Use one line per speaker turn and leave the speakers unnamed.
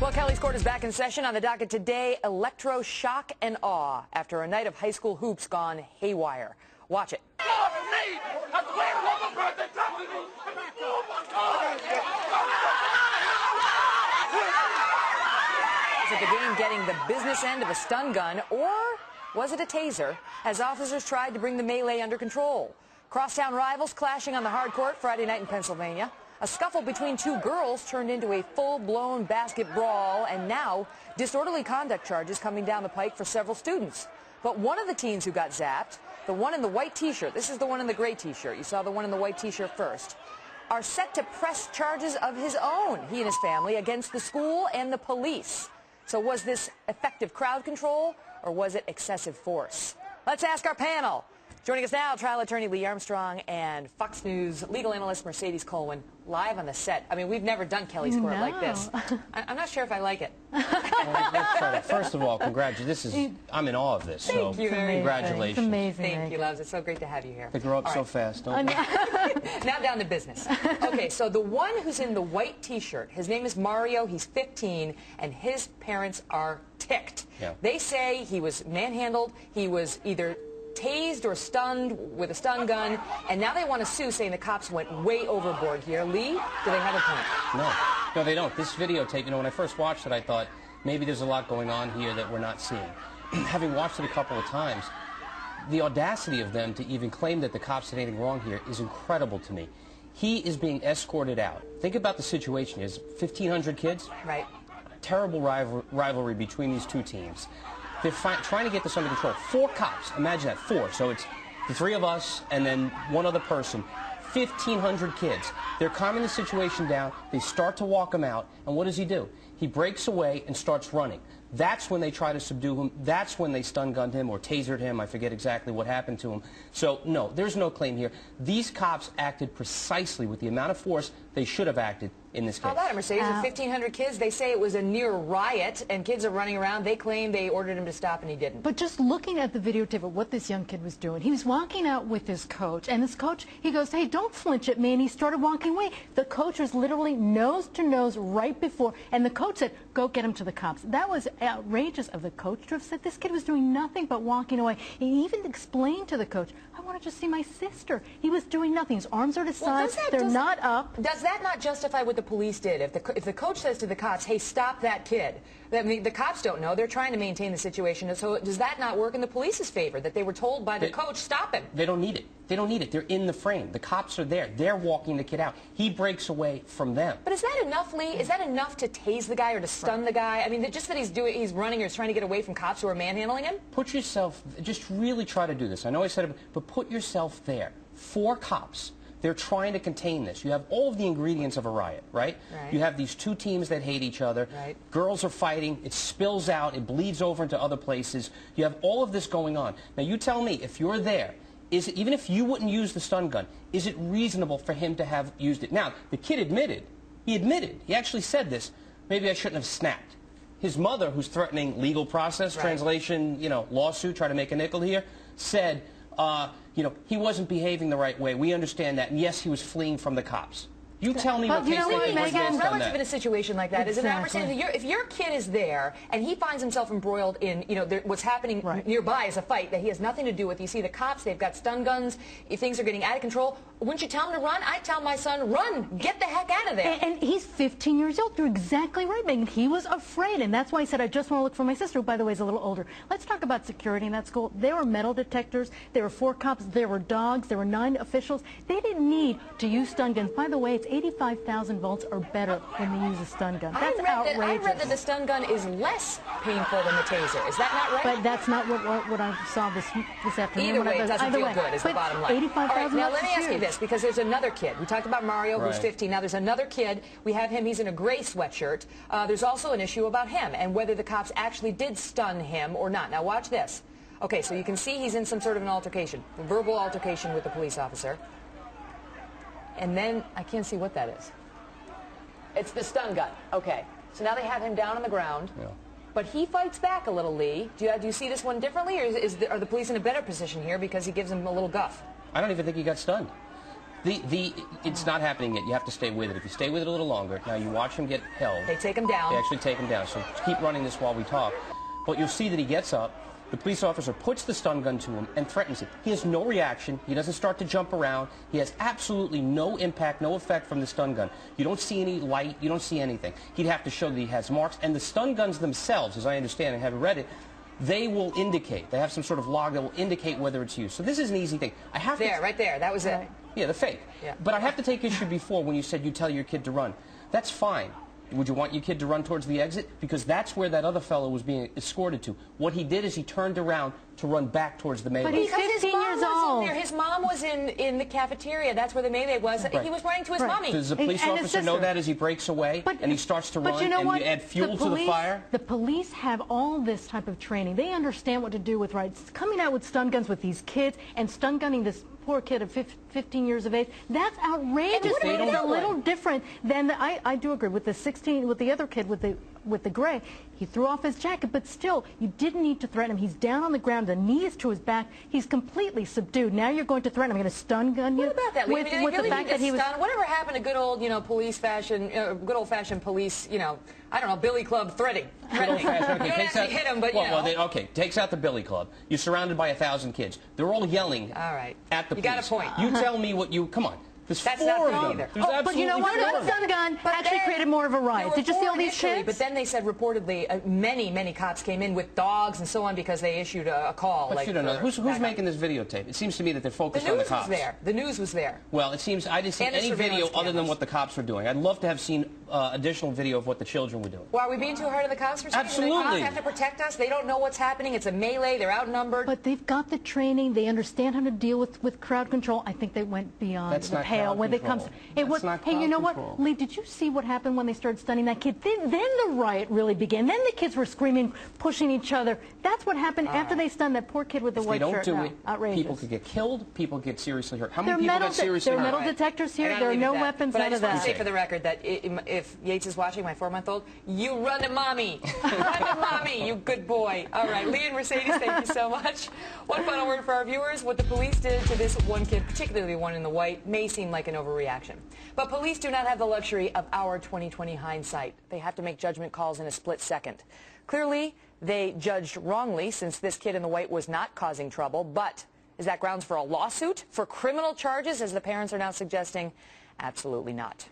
Well, Kelly's Court is back in session. On the docket today, electro shock and awe after a night of high school hoops gone haywire. Watch it. Was it the game getting the business end of a stun gun, or was it a taser, as officers tried to bring the melee under control? Crosstown rivals clashing on the hard court Friday night in Pennsylvania. A scuffle between two girls turned into a full-blown basket brawl, and now disorderly conduct charges coming down the pike for several students. But one of the teens who got zapped, the one in the white T-shirt, this is the one in the gray T-shirt, you saw the one in the white T-shirt first, are set to press charges of his own, he and his family, against the school and the police. So was this effective crowd control, or was it excessive force? Let's ask our panel. Joining us now, trial attorney Lee Armstrong and Fox News legal analyst Mercedes Colwin, live on the set. I mean, we've never done Kelly's Court like this. I'm not sure if I like it.
Well, let's try that. First of all, congratulations. I'm in awe of this.
Thank you very much.
Congratulations.
It's amazing.
Thank you, loves. It's so great to have you here.
They grow up so fast, don't they?
Now down to business. Okay, so the one who's in the white T-shirt, his name is Mario, he's 15, and his parents are ticked.
Yeah.
They say he was manhandled, he was either tased or stunned with a stun gun, and now they want to sue, saying the cops went way overboard here. Lee, do they have a point?
No, they don't. This videotape, you know, when I first watched it, I thought maybe there's a lot going on here that we're not seeing. Having watched it a couple of times, the audacity of them to even claim that the cops did anything wrong here is incredible to me. He is being escorted out. Think about the situation. There's 1,500 kids.
Right.
Terrible rivalry between these two teams. They're trying to get this under control. 4 cops. Imagine that, 4. So it's the 3 of us and then one other person. 1,500 kids. They're calming the situation down. They start to walk him out. And what does he do? He breaks away and starts running. That's when they try to subdue him. That's when they stun-gunned him or tasered him. I forget exactly what happened to him. So, no, there's no claim here. These cops acted precisely with the amount of force they should have acted in this case.
How about it, Mercedes? With 1,500 kids, they say it was a near riot, and kids are running around. They claim they ordered him to stop, and he didn't.
But just looking at the videotape of what this young kid was doing, he was walking out with his coach, and his coach, he goes, "Hey, don't flinch at me," and he started walking away. The coach was literally nose to nose right before, and the coach said, "Go get him to the cops." That was outrageous of the coach to have said. This kid was doing nothing but walking away. He even explained to the coach, "I want to just see my sister." He was doing nothing. His arms are to the side. They're not up.
Does that not justify what the police did? If the coach says to the cops, "Hey, stop that kid," I mean, the cops don't know. They're trying to maintain the situation. So does that not work in the police's favor, that they were told by the coach, "Stop him"?
They don't need it. They don't need it. They're in the frame. The cops are there. They're walking the kid out. He breaks away from them.
But is that enough, Lee? Is that enough to tase the guy or to stun the guy? I mean, just that he's running or he's trying to get away from cops who are manhandling him?
Put yourself, just really try to do this. I know I said it, but put yourself there. 4 cops. They're trying to contain this. You have all of the ingredients of a riot, right? You have these 2 teams that hate each other.
Right.
Girls are fighting. It spills out. It bleeds over into other places. You have all of this going on. Now, you tell me, if you're there, is it, even if you wouldn't use the stun gun, is it reasonable for him to have used it? Now, the kid admitted. He actually said this. Maybe I shouldn't have snapped. His mother, who's threatening legal process, translation, you know, lawsuit, try to make a nickel here, said, you know, he wasn't behaving the right way. We understand that. And yes, he was fleeing from the cops. You tell me what case they think
Megan,
on
relative
that.
in a situation like that, is it not Mercedes? If your kid is there and he finds himself embroiled in, you know, what's happening nearby is a fight that he has nothing to do with. You see the cops, they've got stun guns, if things are getting out of control. Wouldn't you tell him to run? I tell my son, run, get the heck out of there.
And he's 15 years old. You're exactly right, Megan. He was afraid, and that's why he said, "I just want to look for my sister," who, by the way, is a little older. Let's talk about security in that school. There were metal detectors. There were 4 cops. There were dogs. There were 9 officials. They didn't need to use stun guns. By the way, it's 85,000 volts or better when they use a stun gun. That's outrageous.
I read that the stun gun is less painful than the taser. Is that not right?
But that's not what I saw this afternoon.
Either way, it doesn't feel good is the bottom line.
85,000
now let me ask you this, because there's another kid. We talked about Mario, who's 15. Now there's another kid. We have him. He's in a gray sweatshirt. There's also an issue about him and whether the cops actually did stun him or not. Now watch this. Okay, so you can see he's in some sort of an altercation, a verbal altercation with the police officer. And then I can't see what that is. It's the stun gun. Okay. So now they have him down on the ground. Yeah. But he fights back a little, Lee. Do you see this one differently, or are the police in a better position here because he gives him a little guff?
I don't even think he got stunned. It's not happening yet. You have to stay with it. If you stay with it a little longer, now you watch him get held.
They take him down.
They actually take him down. So keep running this while we talk. But you'll see that he gets up. The police officer puts the stun gun to him and threatens him. He has no reaction. He doesn't start to jump around. He has absolutely no impact, no effect from the stun gun. You don't see any light. You don't see anything. He'd have to show that he has marks. And the stun guns themselves, as I understand and have read it, they will indicate. They have some sort of log that will indicate whether it's used. So this is an easy thing. I have
there, right there. That was it.
Yeah, the fake.
Yeah.
But I have to take issue before when you said you tell your kid to run. That's fine. Would you want your kid to run towards the exit? Because that's where that other fellow was being escorted to. What he did is he turned around to run back towards the melee.
But he's 15 years old.
His mom was in the cafeteria. That's where the melee was. Right. He was running to his mommy.
Does the police officer know that as he breaks away and he starts to run,
you know
and you add fuel to the fire?
The police have all this type of training. They understand what to do with rights. Coming out with stun guns with these kids and stun gunning this poor kid of 15 years of age, that's outrageous. It's a little different than I do agree with the 16, with the other kid with the gray. He threw off his jacket, but still, you didn't need to threaten him. He's down on the ground, the knee is to his back. He's completely subdued. Now you're going to threaten him. I'm going to stun gun you.
What about that?
With the fact that he was
whatever happened to good old, police fashion, good old-fashioned police, I don't know, billy club threatening.
Good old-fashioned. Okay,
takes out, hit him, but
okay, takes out the billy club. You're surrounded by 1,000 kids. They're all yelling.
All right.
At the police.
You got a point.
You tell me what you. Come on. There's
That's
4
not
of them.
either.
But you know what? The stun gun actually created more of a riot. Did you see all these kids?
But then they said reportedly many cops came in with dogs and so on because they issued a call.
But you don't know. Who's making this videotape? It seems to me that they're focused on the cops.
The news was there.
Well, it seems I didn't see any video other than what the cops were doing. I'd love to have seen additional video of what the children were doing.
Well, are we being too hard on the cops for saying
Absolutely.
the cops have to protect us? They don't know what's happening. It's a melee. They're outnumbered.
But they've got the training. They understand how to deal with crowd control. I think they went beyond the pale when it comes. It was. Hey, you know what, Lee? Did you see what happened when they started stunning that kid? Then the riot really began. Then the kids were screaming, pushing each other. That's what happened after they stunned that poor kid with the white shirt.
They don't do it.
Outrageous.
People could get killed. People get seriously hurt. How many people got seriously hurt?
There are metal detectors here. There are no weapons.
But I just want to say for the record that if Yates is watching, my 4-month-old, you run to mommy. Run to mommy, you good boy. All right, Lee and Mercedes, thank you so much. One final word for our viewers. What the police did to this one kid, particularly the one in the white, may seem like an overreaction. But police do not have the luxury of our 20/20 hindsight. They have to make judgment calls in a split second. Clearly, they judged wrongly since this kid in the white was not causing trouble. But is that grounds for a lawsuit? For criminal charges, as the parents are now suggesting? Absolutely not.